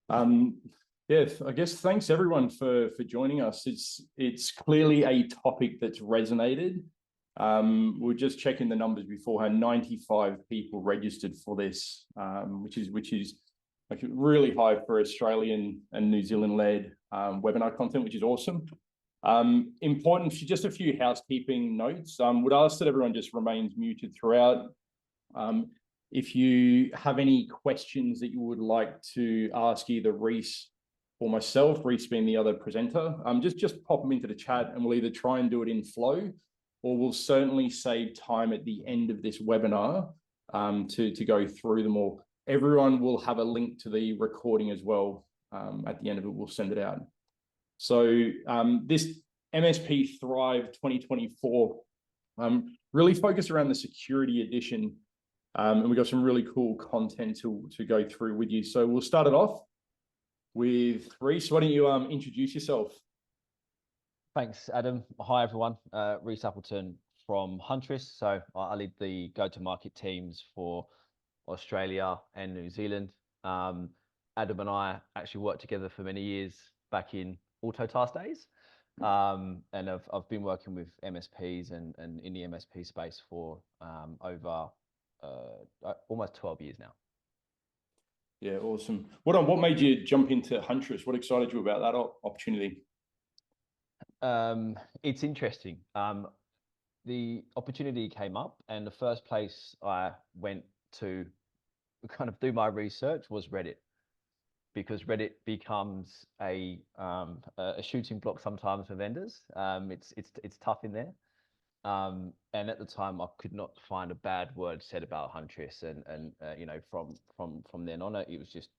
Um, yeah, I guess thanks everyone for joining us. It's clearly a topic that's resonated. We're just checking the numbers beforehand. 95 people registered for this, which is like really high for Australian and New Zealand led webinar content, which is awesome. Important, just a few housekeeping notes. Would ask that everyone just remains muted throughout. If you have any questions that you would like to ask either Reece or myself, Reece being the other presenter, just pop them into the chat and we'll either try and do it in flow, or we'll certainly save time at the end of this webinar to go through them all. Everyone will have a link to the recording as well. At the end of it, we'll send it out. So this MSP Thrive 2024 really focused around the security edition. And we've got some really cool content to go through with you. So we'll start it off with Reece. Why don't you introduce yourself? Thanks, Adam. Hi, everyone. Reece Appleton from Huntress. So I lead the go-to-market teams for Australia and New Zealand. Adam and I actually worked together for many years back in AutoTask days. And I've been working with MSPs and in the MSP space for over almost 12 years now. Yeah, awesome. What made you jump into Huntress? What excited you about that opportunity? It's interesting. The opportunity came up, and the first place I went to kind of do my research was Reddit, because Reddit becomes a shooting block sometimes for vendors. It's tough in there. And at the time, I could not find a bad word said about Huntress, and you know, from then on, it was just,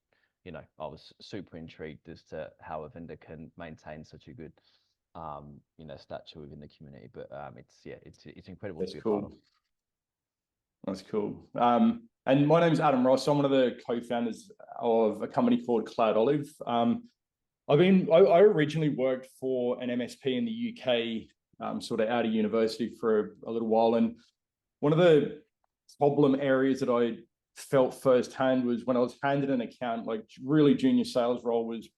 you know, I was super intrigued as to how a vendor can maintain such a good, you know, stature within the community. But it's incredible to be a part of. That's cool. And my name is Adam Ross. I'm one of the co-founders of a company called CloudOlive. I originally worked for an MSP in the UK, sort of out of university for a little while. And one of the problem areas that I felt firsthand was when I was handed an account, like really junior sales role, was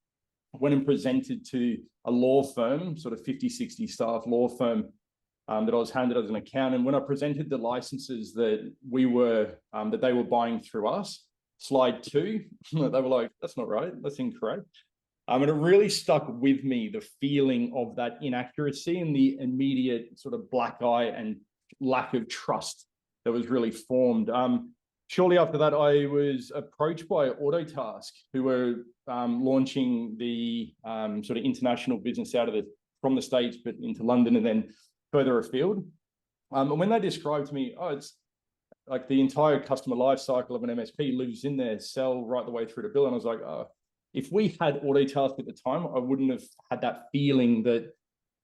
when and presented to a law firm, sort of 50, 60 staff law firm, that I was handed as an account. And when I presented the licenses that they were buying through us, slide 2, they were like, that's not right, that's incorrect. And it really stuck with me, the feeling of that inaccuracy and the immediate sort of black eye and lack of trust that was really formed. Shortly after that, I was approached by AutoTask, who were launching the sort of international business from the States, but into London and then further afield. And when they described to me, it's like the entire customer life cycle of an MSP lives in there, sell right the way through to bill. And I was like, if we had AutoTask at the time, I wouldn't have had that feeling that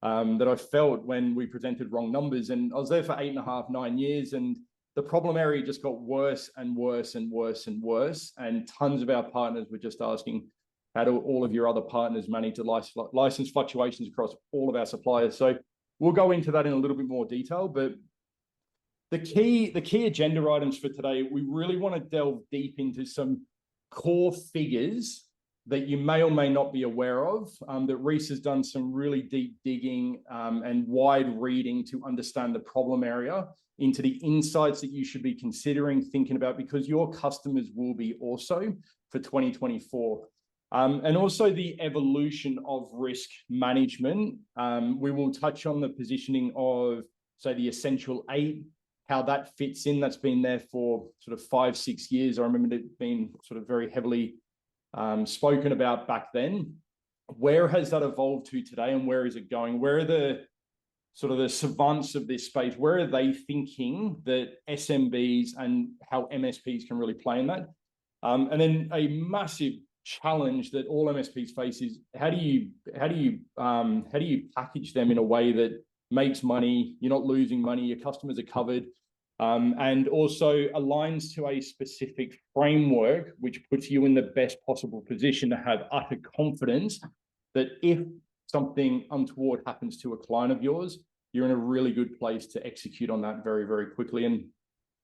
I felt when we presented wrong numbers. And I was there for 8.5, 9 years, and the problem area just got worse and worse and worse and worse. And tons of our partners were just asking, how do all of your other partners manage the license fluctuations across all of our suppliers? So we'll go into that in a little bit more detail, but the key agenda items for today, we really want to delve deep into some core figures that you may or may not be aware of, that Reece has done some really deep digging and wide reading to understand the problem area, into the insights that you should be considering, thinking about, because your customers will be also for 2024. And also the evolution of risk management. We will touch on the positioning of, say, the Essential 8, how that fits in. That's been there for sort of 5, 6 years. I remember it being sort of very heavily spoken about back then. Where has that evolved to today, and where is it going? Where are the sort of the savants of this space? Where are they thinking that SMBs and how MSPs can really play in that? And then a massive challenge that all MSPs face is how do you package them in a way that makes money, you're not losing money, your customers are covered, and also aligns to a specific framework which puts you in the best possible position to have utter confidence that if something untoward happens to a client of yours, you're in a really good place to execute on that very, very quickly. And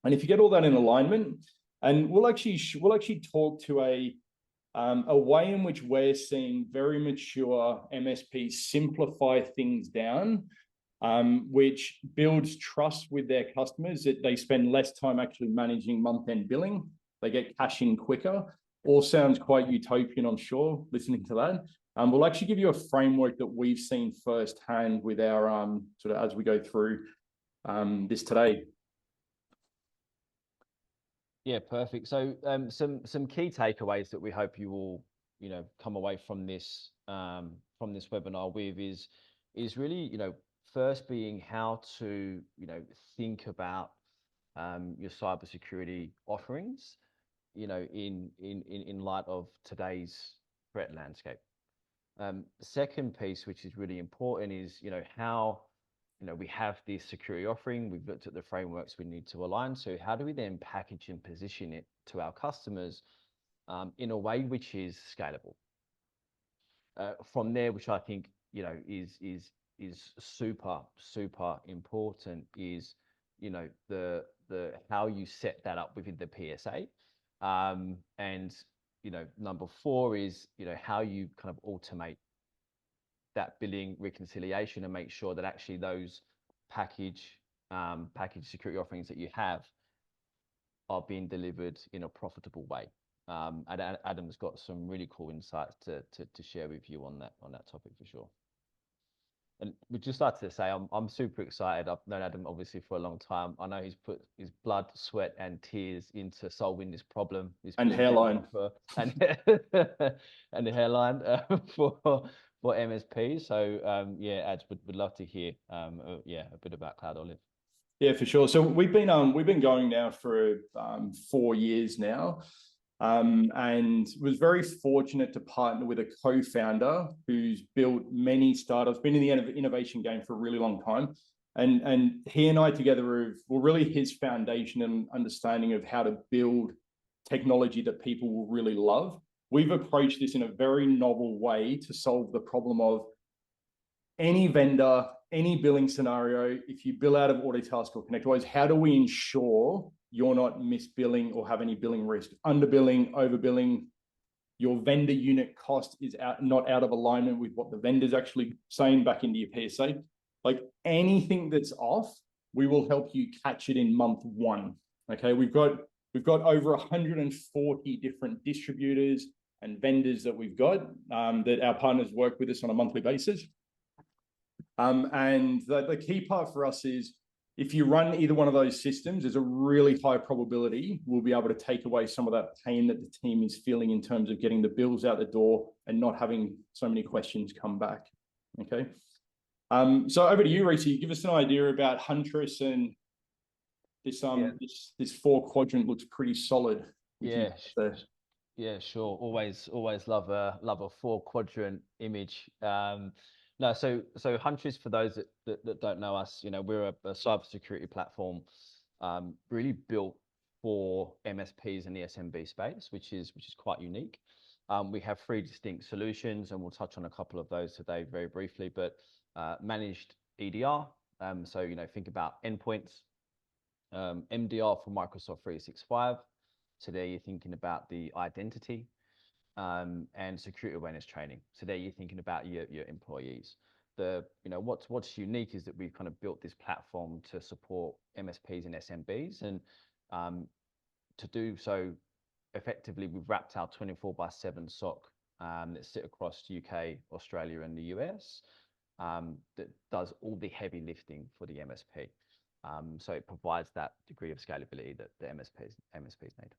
if you get all that in alignment, and we'll actually talk to a a way in which we're seeing very mature MSPs simplify things down, which builds trust with their customers, that they spend less time actually managing month-end billing. They get cash in quicker. All sounds quite utopian, I'm sure, listening to that. We'll actually give you a framework that we've seen firsthand with our sort of as we go through this today. Yeah, perfect. So some key takeaways that we hope you will, come away from this webinar with is really, first being how to, think about your cybersecurity offerings, in light of today's threat landscape. Second piece, which is really important, is how we have this security offering. We've looked at the frameworks we need to align. So how do we then package and position it to our customers in a way which is scalable? From there, which I think is super important, is the how you set that up within the PSA, and number 4 is how you kind of automate that billing reconciliation and make sure that actually those package security offerings that you have are being delivered in a profitable way. And Adam's got some really cool insights to share with you on that topic for sure. And we'd just like to say I'm super excited. I've known Adam obviously for a long time. I know he's put his blood, sweat, and tears into solving this problem. And hairline. And the hairline for MSP. So yeah, Ads would love to hear a bit about CloudOlive. Yeah, for sure. So we've been going now for 4 years now. And was very fortunate to partner with a co-founder who's built many startups, been in the innovation game for a really long time. And he and I together were really his foundation and understanding of how to build technology that people will really love. We've approached this in a very novel way to solve the problem of any vendor, any billing scenario. If you bill out of Autotask or ConnectWise, how do we ensure you're not misbilling or have any billing risk, underbilling, overbilling? Your vendor unit cost is not out of alignment with what the vendor's actually saying back into your PSA. Like anything that's off, we will help you catch it in month 1. Okay, we've got over 140 different distributors and vendors that we've got that our partners work with us on a monthly basis. And the key part for us is if you run either one of those systems, there's a really high probability we'll be able to take away some of that pain that the team is feeling in terms of getting the bills out the door and not having so many questions come back. Okay. So over to you, Reece. Give us an idea about Huntress, and this this 4-quadrant looks pretty solid. Yeah. Yeah, sure. Always love a 4-quadrant image. No, so Huntress, for those that don't know us, we're a cybersecurity platform really built for MSPs and the SMB space, which is quite unique. We have 3 distinct solutions, and we'll touch on a couple of those today very briefly. But managed EDR, so think about endpoints, MDR for Microsoft 365. Today you're thinking about the identity, and security awareness training. So there you're thinking about your employees. What's unique is that we've kind of built this platform to support MSPs and SMBs, and to do so effectively, we've wrapped our 24/7 SOC that sit across UK, Australia, and the US, that does all the heavy lifting for the MSP. So it provides that degree of scalability that the MSPs need.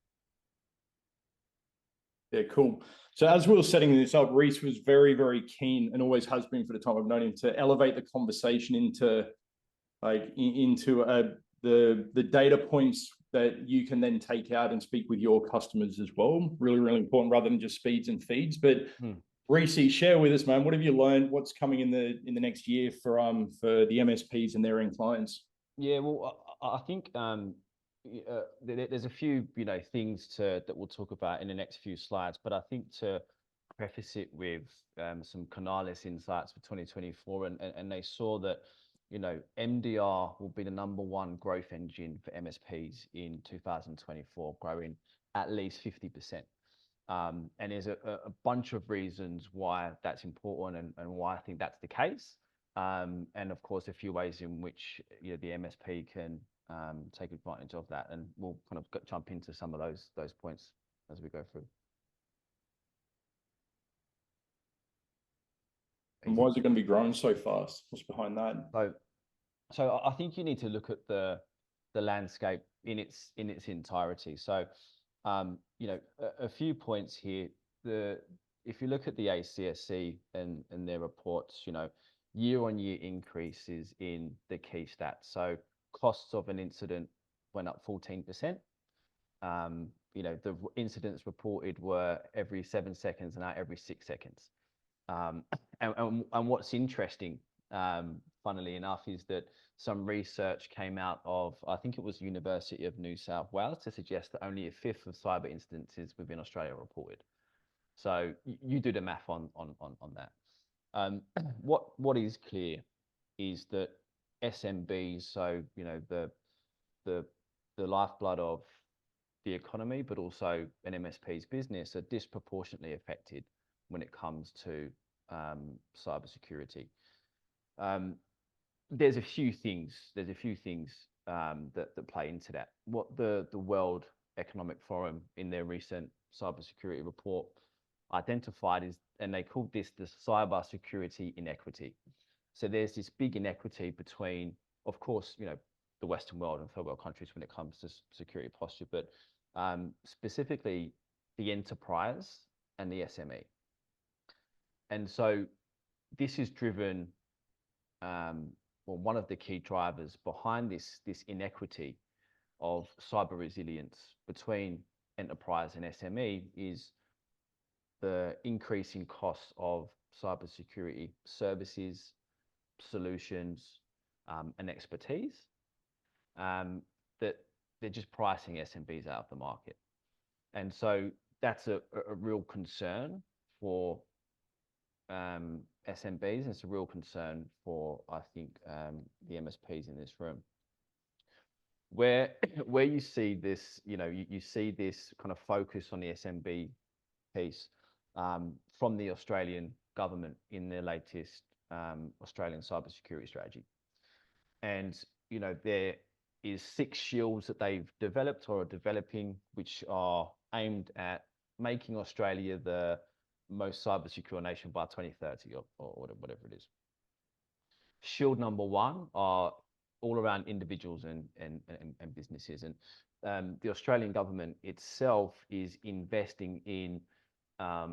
Yeah, cool. So as we were setting this up, Reece was very, very keen, and always has been for the time I've known him, to elevate the conversation into the data points that you can then take out and speak with your customers as well. Really, really important, rather than just speeds and feeds. But Reece, share with us, man, what have you learned? What's coming in the next year for the MSPs and their end clients? Yeah, well, I think there's a few things that we'll talk about in the next few slides, but I think to preface it with some Canalys insights for 2024, and they saw that MDR will be the #1 growth engine for MSPs in 2024, growing at least 50%. And there's a bunch of reasons why that's important and why I think that's the case. And of course, a few ways in which the MSP can take advantage of that. And we'll kind of jump into some of those points as we go through. And why is it going to be growing so fast? What's behind that? So I think you need to look at the landscape in its entirety. So a few points here. If you look at the ACSC and their reports, year-on-year increases in the key stats. So costs of an incident went up 14%. The incidents reported were every 7 seconds and now every 6 seconds. And what's interesting, funnily enough, is that some research came out of, I think it was University of New South Wales, to suggest that only 1/5 of cyber incidences within Australia are reported. So you do the math on that. What is clear is that SMBs, so the lifeblood of the economy, but also an MSP's business, are disproportionately affected when it comes to cybersecurity. There's a few things that play into that. What the World Economic Forum in their recent cybersecurity report identified is, and they called this the cybersecurity inequity. So there's this big inequity between, of course, the Western world and third world countries when it comes to security posture, but specifically the enterprise and the SME. And so this is driven, one of the key drivers behind this inequity of cyber resilience between enterprise and SME is the increasing costs of cybersecurity services, solutions, and expertise, that they're just pricing SMBs out of the market. And so that's a real concern for SMBs, and it's a real concern for, I think, the MSPs in this room. Where you see this, you see this kind of focus on the SMB piece from the Australian government in their latest Australian cybersecurity strategy. And, there is 6 shields that they've developed or are developing, which are aimed at making Australia the most cyber secure nation by 2030 or whatever it is. Shield number 1 are all around individuals and businesses. And the Australian government itself is investing in, I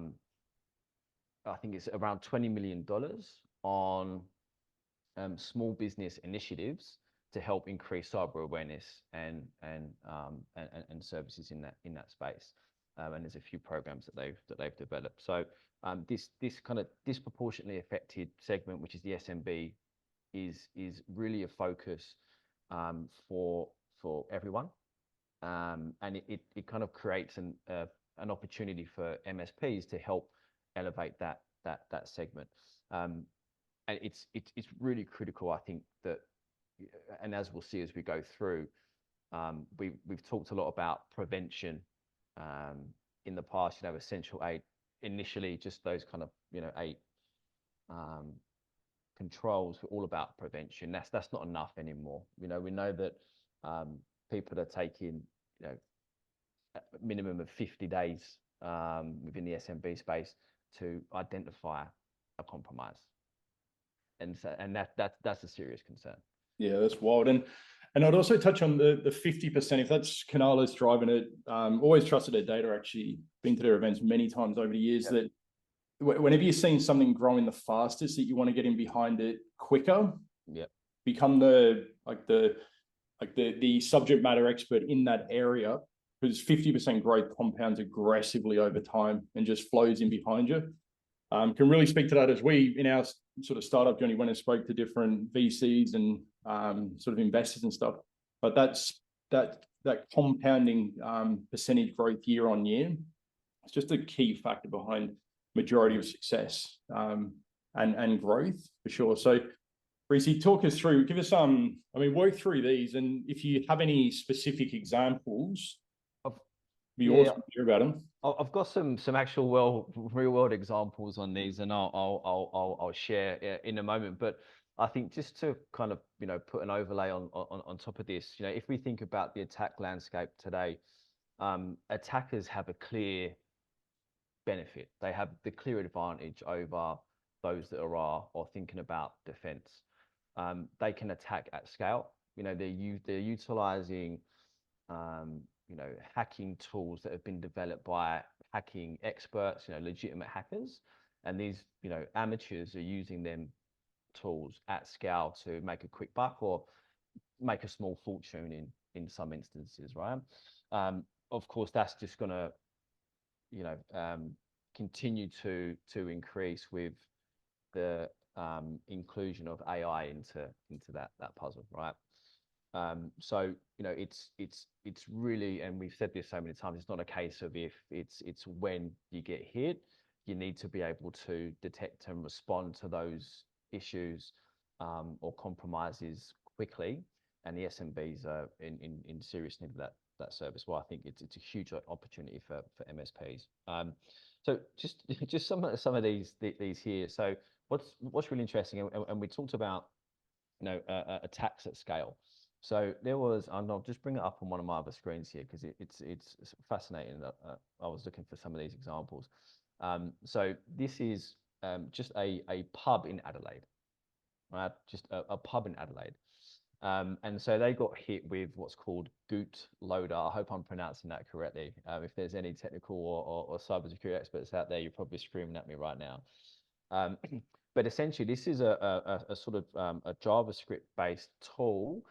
think it's around $20 million on small business initiatives to help increase cyber awareness and services in that space. And there's a few programs that they've developed. So this kind of disproportionately affected segment, which is the SMB, is really a focus for everyone, and it kind of creates an opportunity for MSPs to help elevate that segment. And it's really critical, I think, that, and as we'll see as we go through, we've talked a lot about prevention in the past. Essential 8, initially just those kind of 8 controls were all about prevention. That's not enough anymore. We know that people are taking a minimum of 50 days within the SMB space to identify a compromise, and that's a serious concern. Yeah, that's wild. And I'd also touch on the 50%. If that's Canala's driving it, always trusted their data. Actually, been to their events many times over the years. Yep. That whenever you're seeing something growing the fastest, that you want to get in behind it quicker. Yeah. Become the subject matter expert in that area, because 50% growth compounds aggressively over time and just flows in behind you. Can really speak to that, as we, in our sort of startup journey, went and spoke to different VCs and sort of investors and stuff. But that compounding percentage growth year on year, it's just a key factor behind majority of success and growth for sure. So, Reece, talk us through, give us work through these, and if you have any specific examples Be Yeah. awesome to hear about them. I've got some actual real world examples on these, and I'll share in a moment. But I think just to kind of put an overlay on top of this, if we think about the attack landscape today, attackers have a clear benefit. They have the clear advantage over those that are thinking about defense. They can attack at scale. They're utilizing hacking tools that have been developed by hacking experts, legitimate hackers, and these amateurs are using them tools at scale to make a quick buck or make a small fortune in some instances, right? Of course, that's just going to continue to increase with the inclusion of AI into that puzzle, right? So it's really, and we've said this so many times, it's not a case of if, it's when you get hit. You need to be able to detect and respond to those issues or compromises quickly, and the SMBs are in serious need of that service. Well, I think it's a huge opportunity for MSPs. So just some of these here. So what's really interesting, and we talked about attacks at scale. So there was, and I'll just bring it up on one of my other screens here because it's fascinating that I was looking for some of these examples. So this is just a pub in Adelaide, right? Just a pub in Adelaide. And so they got hit with what's called bootloader. I hope I'm pronouncing that correctly. If there's any technical or cybersecurity experts out there, you're probably screaming at me right now. But essentially, this is a sort of a JavaScript-based tool,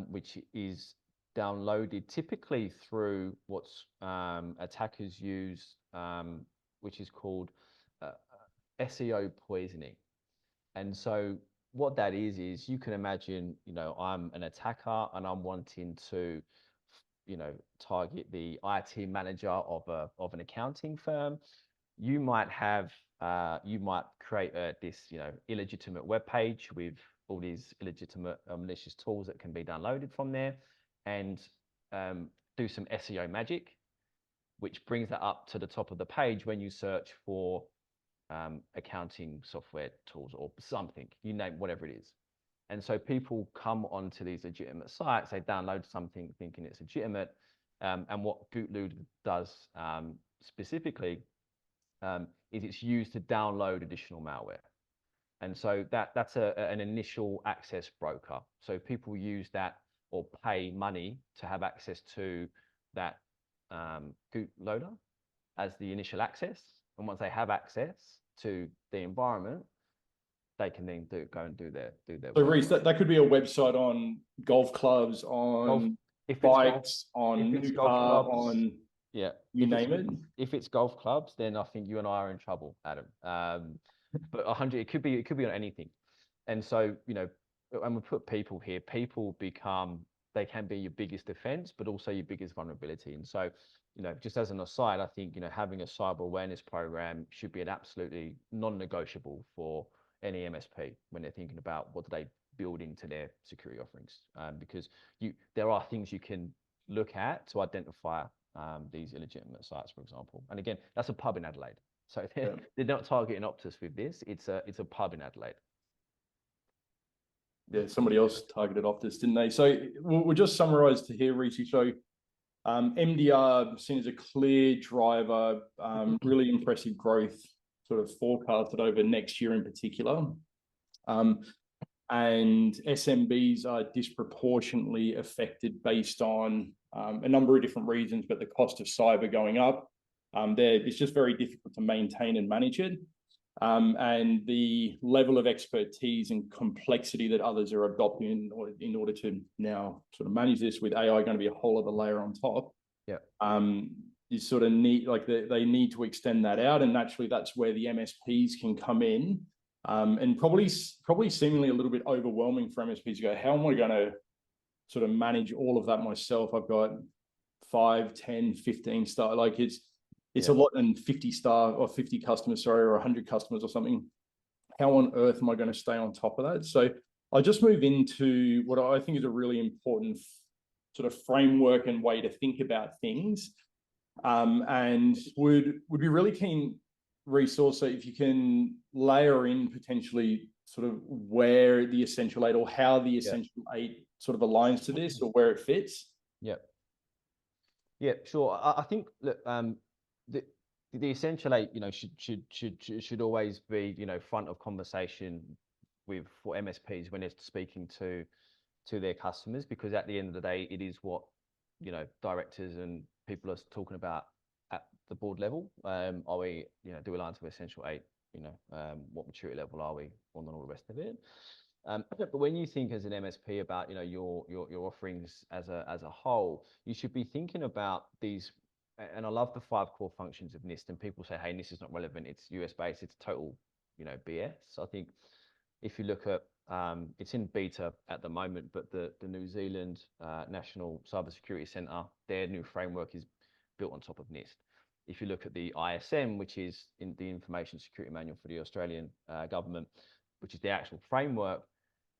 which is downloaded typically through what's attackers use, which is called SEO poisoning. And so what that is you can imagine, I'm an attacker and I'm wanting to, target the IT manager of an accounting firm. You might create this, illegitimate web page with all these illegitimate malicious tools that can be downloaded from there, and do some SEO magic, which brings that up to the top of the page when you search for accounting software tools or something, you name whatever it is. And so people come onto these legitimate sites, they download something thinking it's legitimate, and what bootloader does specifically is it's used to download additional malware. And so that's an initial access broker. So people use that or pay money to have access to that bootloader as the initial access. And once they have access to the environment, they can then go and do their So work. Reece, that could be a website on golf clubs, on bikes, on new car, on you name it. If it's golf clubs, then I think you and I are in trouble, Adam. But 100, it could be on anything. And so, and we put people here, they can be your biggest defense, but also your biggest vulnerability. And so, just as an aside, I think, having a cyber awareness program should be an absolutely non-negotiable for any MSP when they're thinking about what do they build into their security offerings. Because there are things you can look at to identify these illegitimate sites, for example. And again, that's a pub in Adelaide. So they're not targeting Optus with this. It's a pub in Adelaide. Yeah, somebody else targeted Optus, didn't they? So we'll just summarize to here, Reece. So MDR seen as a clear driver, really impressive growth sort of forecasted over next year in particular. And SMBs are disproportionately affected based on a number of different reasons, but the cost of cyber going up. It's just very difficult to maintain and manage it. And the level of expertise and complexity that others are adopting in order to now sort of manage this with AI going to be a whole other layer on top. Yeah. You sort of need, like they need to extend that out, and naturally that's where the MSPs can come in. And probably seemingly a little bit overwhelming for MSPs to go, how am I going to sort of manage all of that myself? I've got 5, 10, 15 star, like it's a lot, and 50 star or 50 customers, sorry, or 100 customers or something. How on earth am I going to stay on top of that? So I'll just move into what I think is a really important sort of framework and way to think about things. and would be really keen resource. So if you can layer in potentially sort of where the Essential 8 or how the Essential 8 sort of aligns to this or where it fits. Yep. Yeah, sure. I think look, the Essential 8, should always be, front of conversation for MSPs when they're speaking to their customers, because at the end of the day, it is what, directors and people are talking about at the board level. Are we, do we align to Essential 8? What maturity level are we on, and all the rest of it. But when you think as an MSP about, your offerings as a whole, you should be thinking about these. And I love the 5 core functions of NIST. And people say, hey, NIST is not relevant. It's US based. It's total, BS. I think if you look at, it's in beta at the moment, but the New Zealand National Cybersecurity Centre, their new framework is built on top of NIST. If you look at the ISM, which is in the Information Security Manual for the Australian government, which is the actual framework,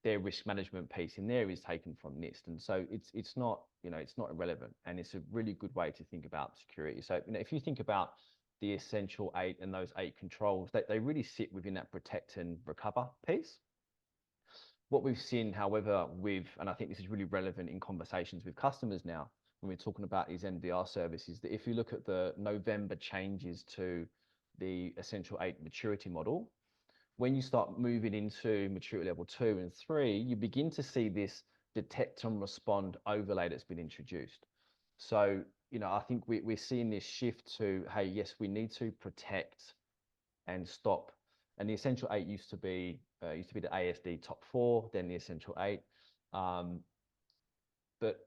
their risk management piece in there is taken from NIST. And so it's not, it's not irrelevant, and it's a really good way to think about security. So, if you think about the Essential 8 and those 8 controls, they really sit within that protect and recover piece. What we've seen, however, and I think this is really relevant in conversations with customers now, when we're talking about these MDR services, that if you look at the November changes to the Essential 8 maturity model, when you start moving into maturity level 2 and 3, you begin to see this detect and respond overlay that's been introduced. So, I think we're seeing this shift to, hey, yes, we need to protect and stop. And the Essential 8 used to be the ASD top 4, then the Essential 8. But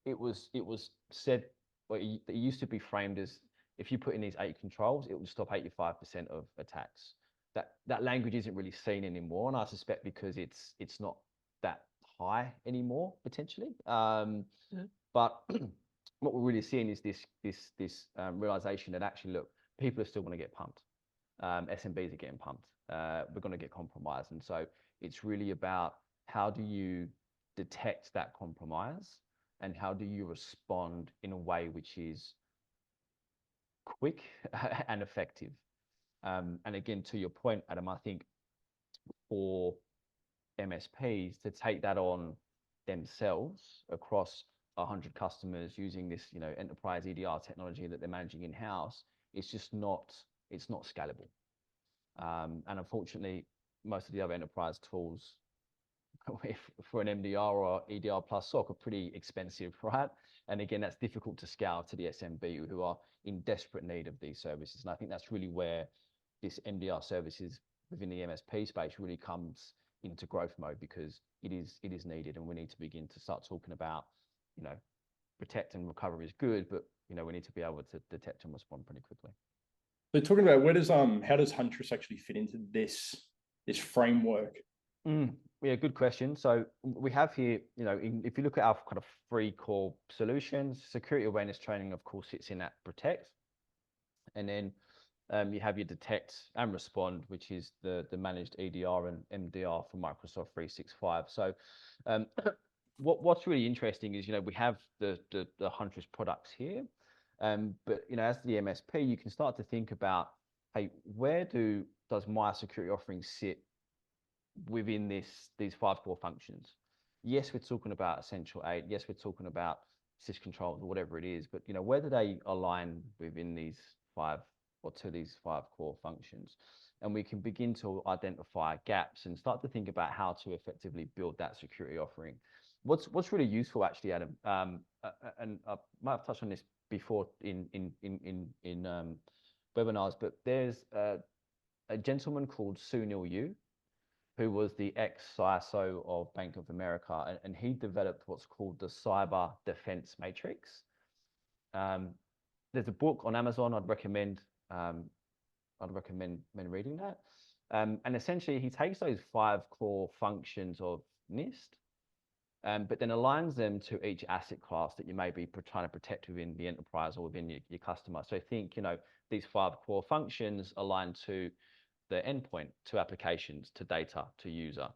it was said, well, it used to be framed as, if you put in these 8 controls, it would stop 85% of attacks. That language isn't really seen anymore, and I suspect because it's not that high anymore potentially. But what we're really seeing is this realization that actually, look, people are still going to get pumped. SMBs are getting pumped. We're going to get compromised, and so it's really about how do you detect that compromise and how do you respond in a way which is quick and effective. And again, to your point, Adam, I think for MSPs to take that on themselves across 100 customers using this, enterprise EDR technology that they're managing in-house, it's not scalable. And unfortunately, most of the other enterprise tools for an MDR or EDR plus SOC are pretty expensive, right? And again, that's difficult to scale to the SMB who are in desperate need of these services. And I think that's really where this MDR services within the MSP space really comes into growth mode, because it is needed, and we need to begin to start talking about, protect and recover is good, but we need to be able to detect and respond pretty quickly. So talking about how does Huntress actually fit into this framework? Yeah, good question. So we have here, if you look at our kind of 3 core solutions, security awareness training, of course, sits in that protect, and then you have your detect and respond, which is the managed EDR and MDR for Microsoft 365. So what's really interesting is, we have the Huntress products here, but as the MSP, you can start to think about, hey, where does my security offering sit within these 5 core functions? Yes, we're talking about Essential 8. Yes, we're talking about sys controls or whatever it is, but where do they align within these 5 or to these 5 core functions? And we can begin to identify gaps and start to think about how to effectively build that security offering. What's really useful, actually, Adam, and I might have touched on this before in webinars, but there's a gentleman called Sunil Yu, who was the ex-CISO of Bank of America, and he developed what's called the Cyber Defense Matrix. There's a book on Amazon I'd recommend reading that. And essentially, he takes those 5 core functions of NIST, but then aligns them to each asset class that you may be trying to protect within the enterprise or within your customer. So think, these 5 core functions align to the endpoint, to applications, to data, to user.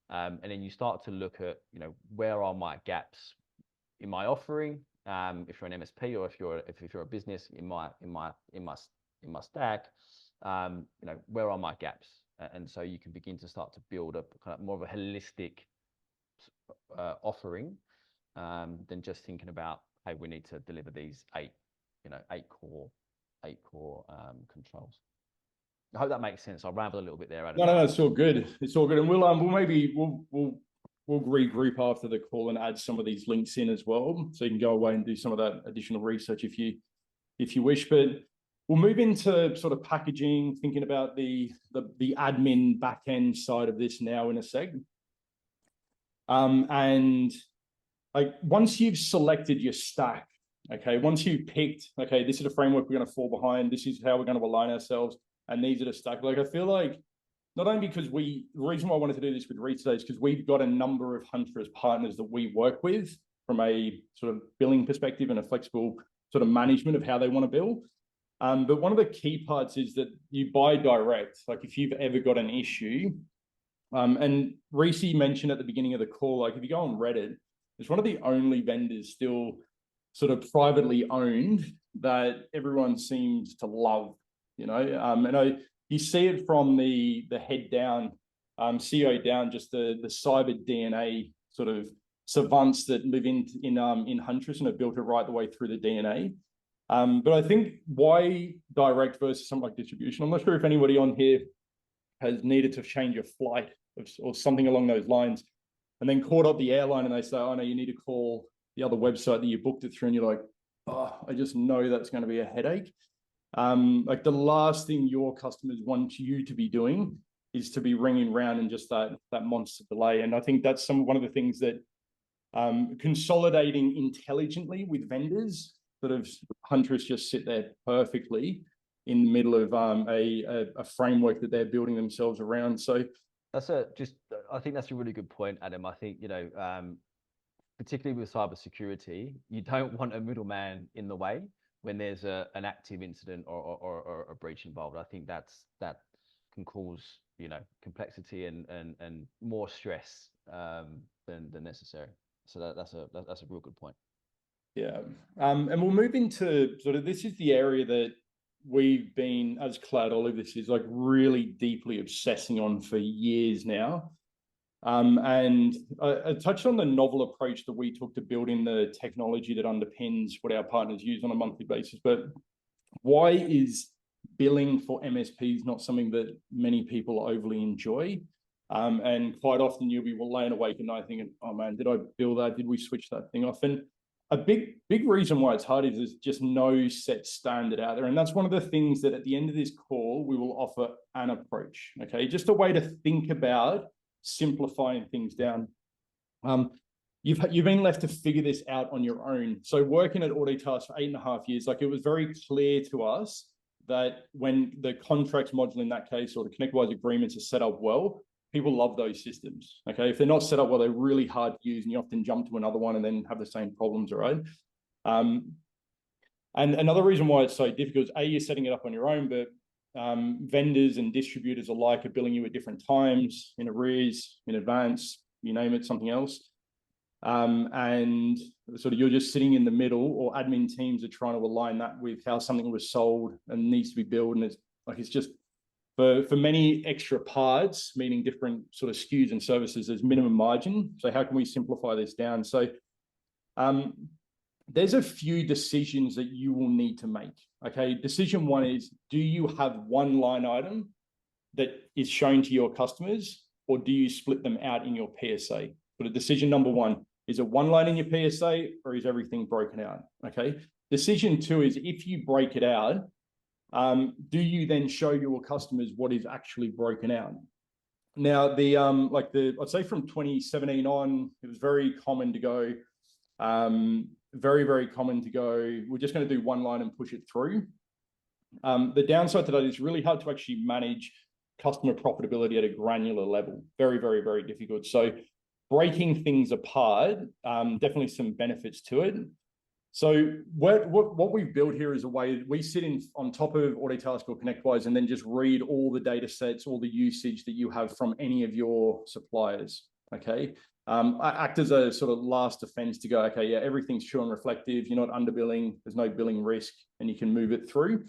And then you start to look at, where are my gaps in my offering? if you're an MSP or if you're a business in my stack, where are my gaps? And so you can begin to start to build a kind of more of a holistic offering than just thinking about, hey, we need to deliver these eight core controls. I hope that makes sense. I'll ramble a little bit there, Adam. No, it's all good. It's all good, and we'll regroup after the call and add some of these links in as well, so you can go away and do some of that additional research if you wish. But we'll move into sort of packaging, thinking about the admin back-end side of this now in a sec. And like once you've selected your stack, okay, once you've picked, okay, this is a framework we're going to fall behind, this is how we're going to align ourselves, and these are the stack. Like I feel like not only because the reason why I wanted to do this with Reece today is because we've got a number of Huntress partners that we work with from a sort of billing perspective and a flexible sort of management of how they want to bill. But one of the key parts is that you buy direct. Like if you've ever got an issue, and Reece mentioned at the beginning of the call, like if you go on Reddit, it's one of the only vendors still sort of privately owned that everyone seems to love, and you see it from the head down, CEO down, just the cyber DNA sort of savants that live in Huntress and have built it right the way through the DNA. But I think why direct versus something like distribution? I'm not sure if anybody on here has needed to change a flight or something along those lines, and then called up the airline and they say, oh no, you need to call the other website that you booked it through, and you're like, oh, I just know that's going to be a headache. Like the last thing your customers want you to be doing is to be ringing around and just that monster delay. And I think that's one of the things that consolidating intelligently with vendors, sort of Huntress just sit there perfectly in the middle of a framework that they're building themselves around. So I think that's a really good point, Adam. I think, particularly with cybersecurity, you don't want a middleman in the way when there's an active incident or a breach involved. I think that can cause complexity and more stress than necessary. So that's a real good point. Yeah, and we'll move into sort of, this is the area that we've been, as CloudOlive, this is like really deeply obsessing on for years now. And I touched on the novel approach that we took to building the technology that underpins what our partners use on a monthly basis. But why is billing for MSPs not something that many people overly enjoy? And quite often you'll be laying awake at night thinking, oh man, did I bill that? Did we switch that thing off? And a big reason why it's hard is there's just no set standard out there. And that's one of the things that at the end of this call, we will offer an approach, okay? Just a way to think about simplifying things down. You've been left to figure this out on your own. So working at Autotask for 8.5 years, like it was very clear to us that when the contracts module in that case, or the ConnectWise agreements are set up well, people love those systems, okay? If they're not set up well, they're really hard to use and you often jump to another one and then have the same problems, all right? And another reason why it's so difficult is you're setting it up on your own, but vendors and distributors alike are billing you at different times, in arrears, in advance, you name it, something else. And sort of you're just sitting in the middle, or admin teams are trying to align that with how something was sold and needs to be billed. And it's just, for many extra parts, meaning different sort of SKUs and services, there's minimum margin. So how can we simplify this down? So there's a few decisions that you will need to make. Okay, decision one is, do you have one line item that is shown to your customers, or do you split them out in your PSA? But decision number one, is it one line in your PSA, or is everything broken out? Okay, decision two is, if you break it out, do you then show your customers what is actually broken out? Now, I'd say from 2017 on, it was very common to go, very common to go, we're just going to do one line and push it through. The downside to that is really hard to actually manage customer profitability at a granular level. Very difficult. So breaking things apart, definitely some benefits to it. So what we've built here is a way we sit on top of Autotask or ConnectWise and then just read all the data sets, all the usage that you have from any of your suppliers, okay? act as a sort of last defense to go, okay, yeah, everything's true and reflective. You're not underbilling. There's no billing risk, and you can move it through.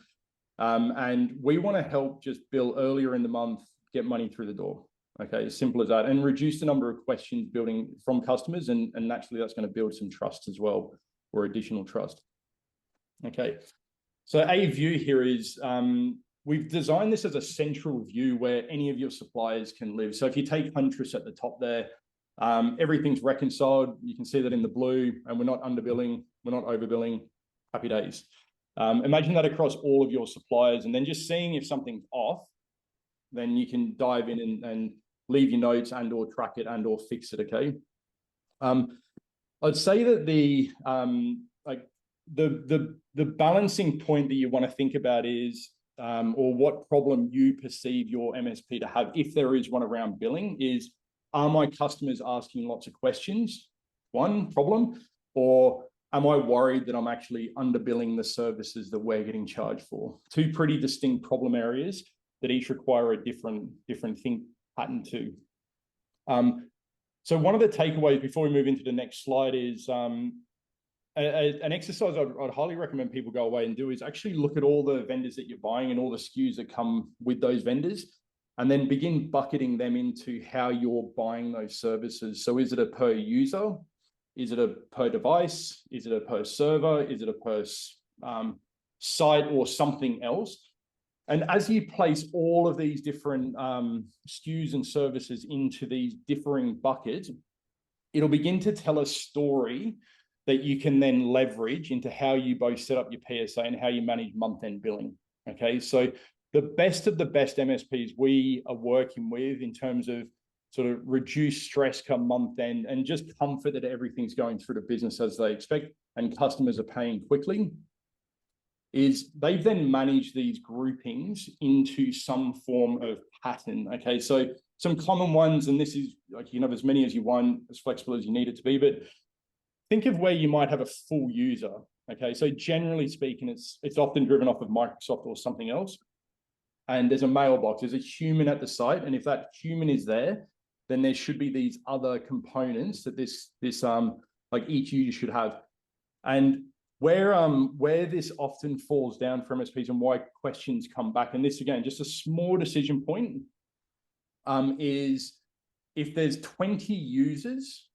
And we want to help just bill earlier in the month, get money through the door. Okay, simple as that, and reduce the number of questions building from customers, and naturally that's going to build some trust as well, or additional trust. Okay, so a view here is we've designed this as a central view where any of your suppliers can live. So if you take Huntress at the top there, everything's reconciled. You can see that in the blue, and we're not underbilling, we're not overbilling. Happy days. Imagine that across all of your suppliers, and then just seeing if something's off, then you can dive in and leave your notes and or track it and or fix it. Okay. I'd say that the balancing point that you want to think about is, or what problem you perceive your MSP to have, if there is one around billing, is, are my customers asking lots of questions? One problem, or am I worried that I'm actually underbilling the services that we're getting charged for? Two pretty distinct problem areas that each require a different think pattern too. So one of the takeaways before we move into the next slide is an exercise I'd highly recommend people go away and do is actually look at all the vendors that you're buying and all the SKUs that come with those vendors, and then begin bucketing them into how you're buying those services. So is it a per user? Is it a per device? Is it a per server? Is it a per site or something else? And as you place all of these different SKUs and services into these differing buckets, it'll begin to tell a story that you can then leverage into how you both set up your PSA and how you manage month-end billing. Okay, so the best of the best MSPs we are working with in terms of sort of reduce stress come month end and just comfort that everything's going through the business as they expect and customers are paying quickly, is they've then managed these groupings into some form of pattern. Okay, so some common ones, and this is like, you know, as many as you want, as flexible as you need it to be, but think of where you might have a full user. Okay, so generally speaking, it's often driven off of Microsoft or something else. And there's a mailbox, there's a human at the site. And if that human is there, then there should be these other components that this like each user should have. And where this often falls down for MSPs and why questions come back, and this again, just a small decision point, is if there's 20 users,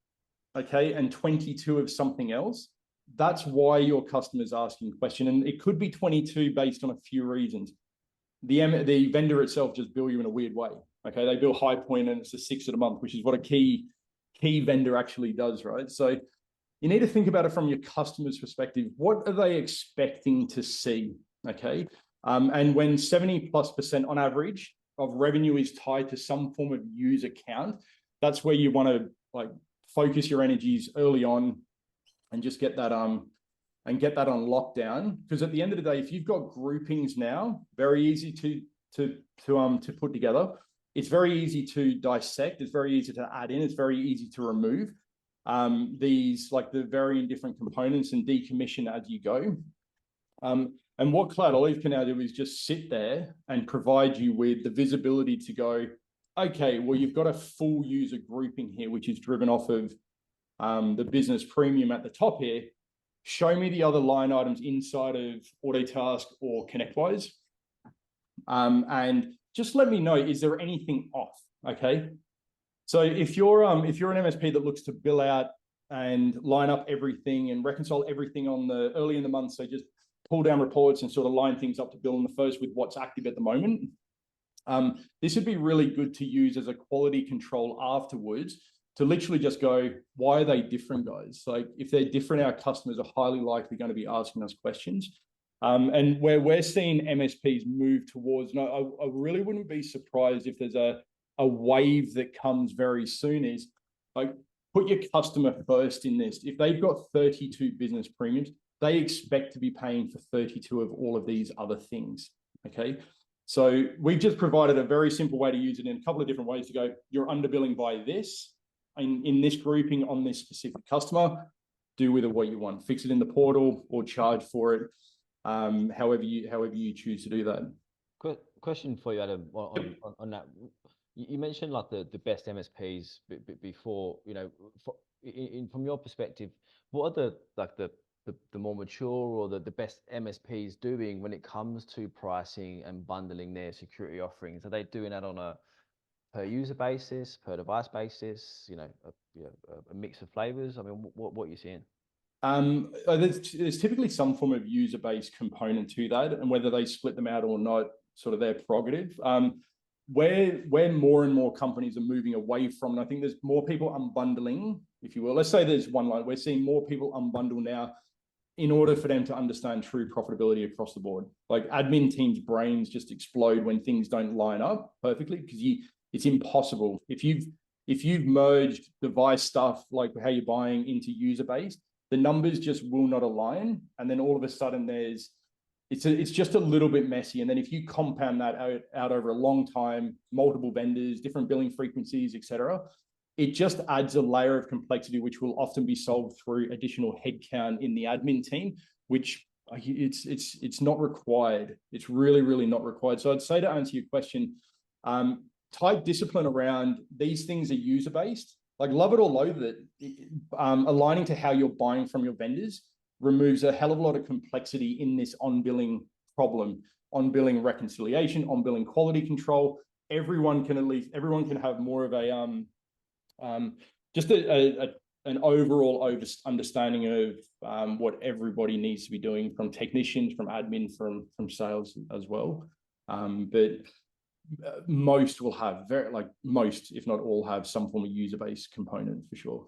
okay, and 22 of something else, that's why your customer's asking a question. And it could be 22 based on a few reasons. The vendor itself just bill you in a weird way. Okay, they bill high point and it's the 6th of the month, which is what a key vendor actually does, right? So you need to think about it from your customer's perspective. What are they expecting to see? Okay, and when 70+% on average of revenue is tied to some form of user count, that's where you want to like focus your energies early on and just get that and get that on lockdown. Because at the end of the day, if you've got groupings now, very easy to put together. It's very easy to dissect. It's very easy to add in. It's very easy to remove these, like the varying different components, and decommission as you go. And what CloudOlive can now do is just sit there and provide you with the visibility to go, okay, well, you've got a full user grouping here, which is driven off of the business premium at the top here. Show me the other line items inside of Autotask or ConnectWise. And just let me know, is there anything off? Okay. So if you're an MSP that looks to bill out and line up everything and reconcile everything on the early in the month, so just pull down reports and sort of line things up to bill in the first with what's active at the moment. This would be really good to use as a quality control afterwards to literally just go, why are they different, guys? Like if they're different, our customers are highly likely going to be asking us questions. And where we're seeing MSPs move towards, no, I really wouldn't be surprised if there's a wave that comes very soon, is like put your customer first in this. If they've got 32 business premiums, they expect to be paying for 32 of all of these other things. Okay. So we've just provided a very simple way to use it in a couple of different ways to go, you're underbilling by this in this grouping on this specific customer, do with it what you want, fix it in the portal or charge for it. However you choose to do that. Question for you, Adam, on that. You mentioned like the best MSPs before, from your perspective, what are the more mature or the best MSPs doing when it comes to pricing and bundling their security offerings? Are they doing that on a per user basis, per device basis, a mix of flavors? I mean, what are you seeing? There's typically some form of user-based component to that, and whether they split them out or not, sort of their prerogative. Where more and more companies are moving away from, and I think there's more people unbundling, if you will. Let's say there's one line. We're seeing more people unbundle now in order for them to understand true profitability across the board. Like admin teams' brains just explode when things don't line up perfectly, because it's impossible. If you've merged device stuff, like how you're buying, into user-based, the numbers just will not align. And then all of a sudden it's just a little bit messy. And then if you compound that out over a long time, multiple vendors, different billing frequencies, etc., it just adds a layer of complexity, which will often be solved through additional headcount in the admin team, which it's not required. It's really, really not required. So I'd say, to answer your question, tight discipline around these things are user-based. Like, love it or loathe it, aligning to how you're buying from your vendors removes a hell of a lot of complexity in this on-billing problem, on-billing reconciliation, on-billing quality control. Everyone can have more of a just an overall understanding of what everybody needs to be doing, from technicians, from admin, from sales as well. But most will have most, if not all, have some form of user-based component for sure.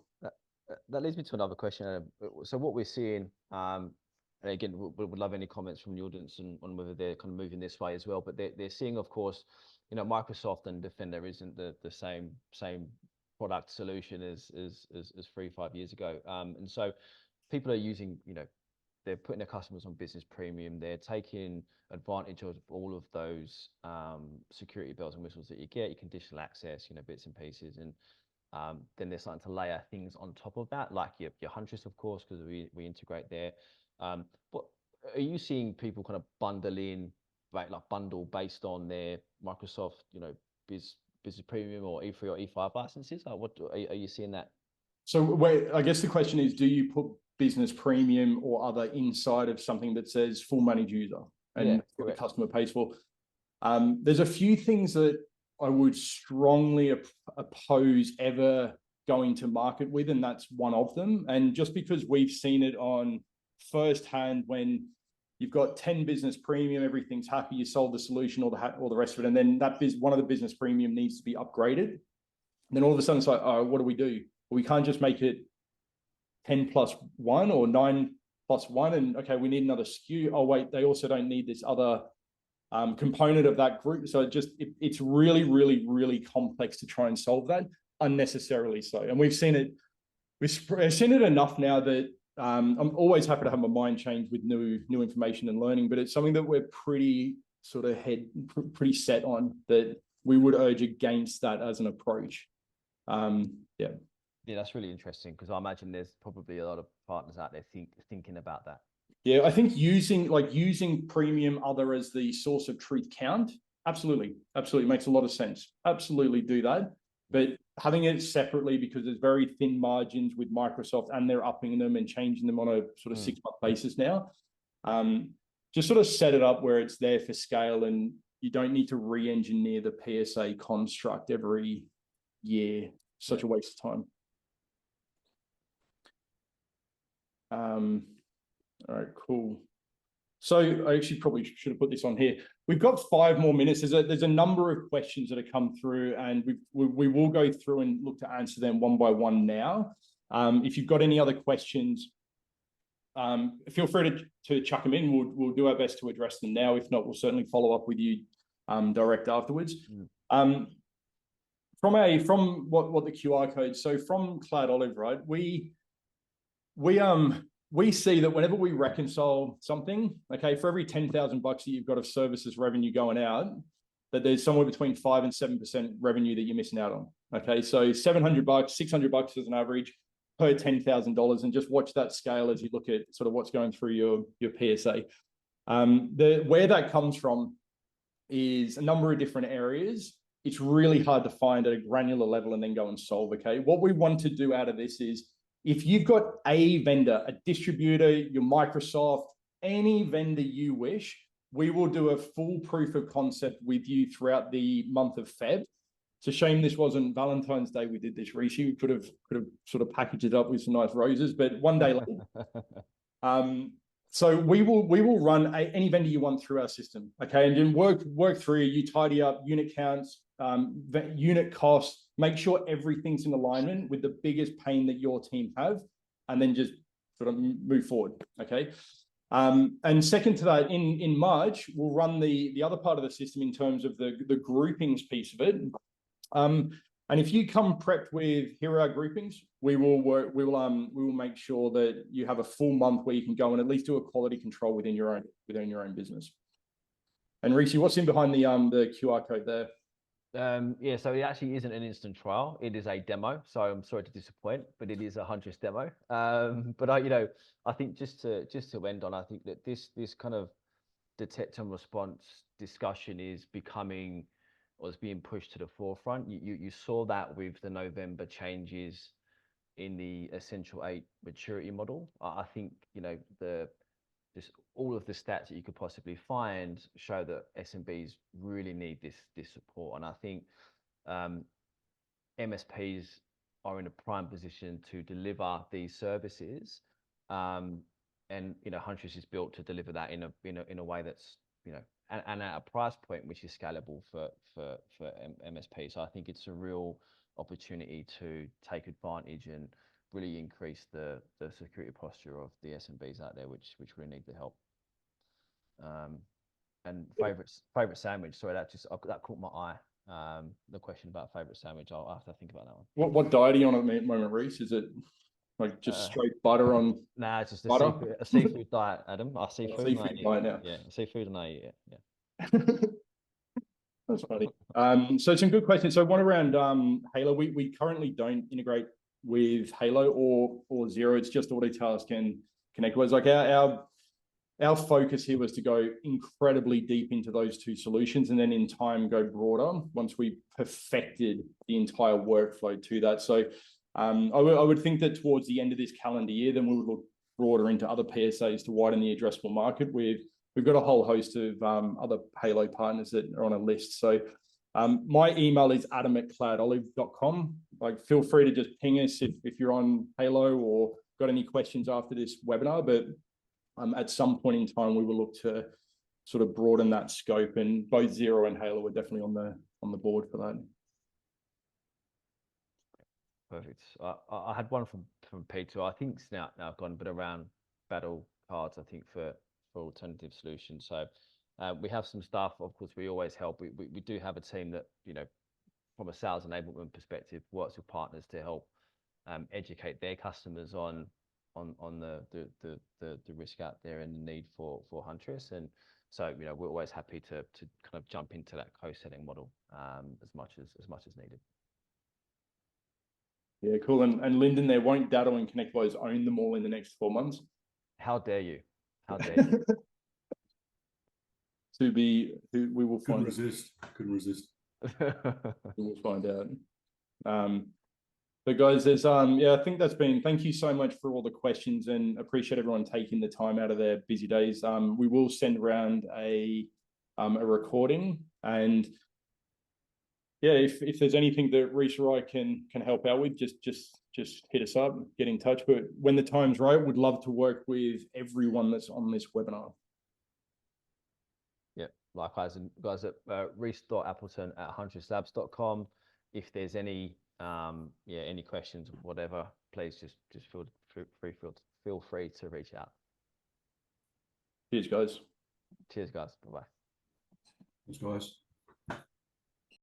That leads me to another question. So what we're seeing, and again, would love any comments from the audience on whether they're kind of moving this way as well. But they're seeing, of course, Microsoft and Defender isn't the same product solution as 3-5 years ago. And so people are using, they're putting their customers on business premium. They're taking advantage of all of those security bells and whistles that you get, your conditional access, bits and pieces. And then they're starting to layer things on top of that, like your Huntress, of course, because we integrate there. But are you seeing people kind of bundle based on their Microsoft, business premium or E3 or E5 licenses? What are you seeing that? So I guess the question is, do you put business premium or other inside of something that says full managed user and what the customer pays for? There's a few things that I would strongly oppose ever going to market with, and that's one of them. And just because we've seen it on firsthand, when you've got 10 business premium, everything's happy, you sold the solution, all the rest of it, and then one of the business premium needs to be upgraded. And then all of a sudden it's like, oh, what do? We can't just make it 10 plus 1 or 9 plus 1, and okay, we need another SKU. Oh wait, they also don't need this other component of that group. So it's really, really, really complex to try and solve that, unnecessarily so. And we've seen it enough now that I'm always happy to have my mind changed with new information and learning, but it's something that we're pretty set on, that we would urge against that as an approach. Yeah, that's really interesting, because I imagine there's probably a lot of partners out there thinking about that. Yeah, I think using premium other as the source of truth count, absolutely makes a lot of sense. Absolutely do that. But having it separately, because there's very thin margins with Microsoft, and they're upping them and changing them on a sort of 6-month basis now, just sort of set it up where it's there for scale, and you don't need to re-engineer the PSA construct every year. Such a waste of time. All right, cool. So I actually probably should have put this on here. We've got 5 more minutes. There's a number of questions that have come through, and we will go through and look to answer them one by one now. If you've got any other questions, feel free to chuck them in. We'll do our best to address them now. If not, we'll certainly follow up with you direct afterwards. From what the QR code, so from CloudOlive, right? We see that whenever we reconcile something, okay, for every $10,000 that you've got of services revenue going out, that there's somewhere between 5 and 7% revenue that you're missing out on. Okay, so $700, $600 as an average per $10,000, and just watch that scale as you look at sort of what's going through your PSA. Where that comes from is a number of different areas. it's really hard to find at a granular level and then go and solve, okay? What we want to do out of this is, if you've got a vendor, a distributor, your Microsoft, any vendor you wish, we will do a full proof of concept with you throughout the month of Feb. It's a shame this wasn't Valentine's Day we did this, Reece. We could have sort of packaged it up with some nice roses, but one day late. So we will run any vendor you want through our system, okay? And then work through, you tidy up unit counts, unit costs, make sure everything's in alignment with the biggest pain that your team have, and then just sort of move forward, okay? And second to that, in March, we'll run the other part of the system in terms of the groupings piece of it. And if you come prepped with, here are our groupings, we will make sure that you have a full month where you can go and at least do a quality control within your own business. And Reece, what's in behind the QR code there? Yeah, so it actually isn't an instant trial. It is a demo. So I'm sorry to disappoint, but it is a Huntress demo. But I think just to end on, I think that this kind of detect and response discussion is becoming, or is being pushed to the forefront. You saw that with the November changes in the Essential 8 maturity model. I think just all of the stats that you could possibly find show that SMBs really need this support. And I think MSPs are in a prime position to deliver these services. And Huntress is built to deliver that in a way that's and at a price point which is scalable for MSP. So I think it's a real opportunity to take advantage and really increase the security posture of the SMBs out there, which really need the help. And favorite sandwich. Sorry, that caught my eye. The question about favorite sandwich, I'll have to think about that one. What diet are you on at the moment, Reece? Is it like just straight butter on? Nah, it's just butter? a seafood diet, Adam. Seafood diet now. Yeah, seafood and I eat it. Yeah. That's funny. So some good questions. So one around Halo. We currently don't integrate with Halo or Zero. It's just Autotask and ConnectWise. Like our focus here was to go incredibly deep into those two solutions, and then in time go broader once we perfected the entire workflow to that. So I would think that towards the end of this calendar year, then we would look broader into other PSAs to widen the addressable market. We've got a whole host of other Halo partners that are on a list. So my email is adam@cloudolive.com. Like, feel free to just ping us if you're on Halo or got any questions after this webinar. But at some point in time, we will look to sort of broaden that scope, and both Zero and Halo are definitely on the board for that. Perfect. I had one from Peter. I think it's now gone, but around battle cards, I think for alternative solutions. So we have some staff. Of course, we always help. We do have a team that, from a sales enablement perspective, works with partners to help educate their customers on the risk out there and the need for Huntress. And so we're always happy to kind of jump into that co-selling model as much as needed. Yeah, cool. And Lyndon there, won't Datto and ConnectWise own them all in the next 4 months? How dare you? How dare you? We will find. Couldn't resist. We will find out. But guys, there's I think that's been. Thank you so much for all the questions, and appreciate everyone taking the time out of their busy days. We will send around a recording, and yeah, if there's anything that Reece or I can help out with, just hit us up, get in touch. But when the time's right, we'd love to work with everyone that's on this webinar. Yeah, likewise. And guys, at reece.appleton@huntrusslabs.com. If there's any any questions, whatever, please just feel free to reach out. Cheers, guys. Cheers, guys. Bye-bye. Thanks, guys.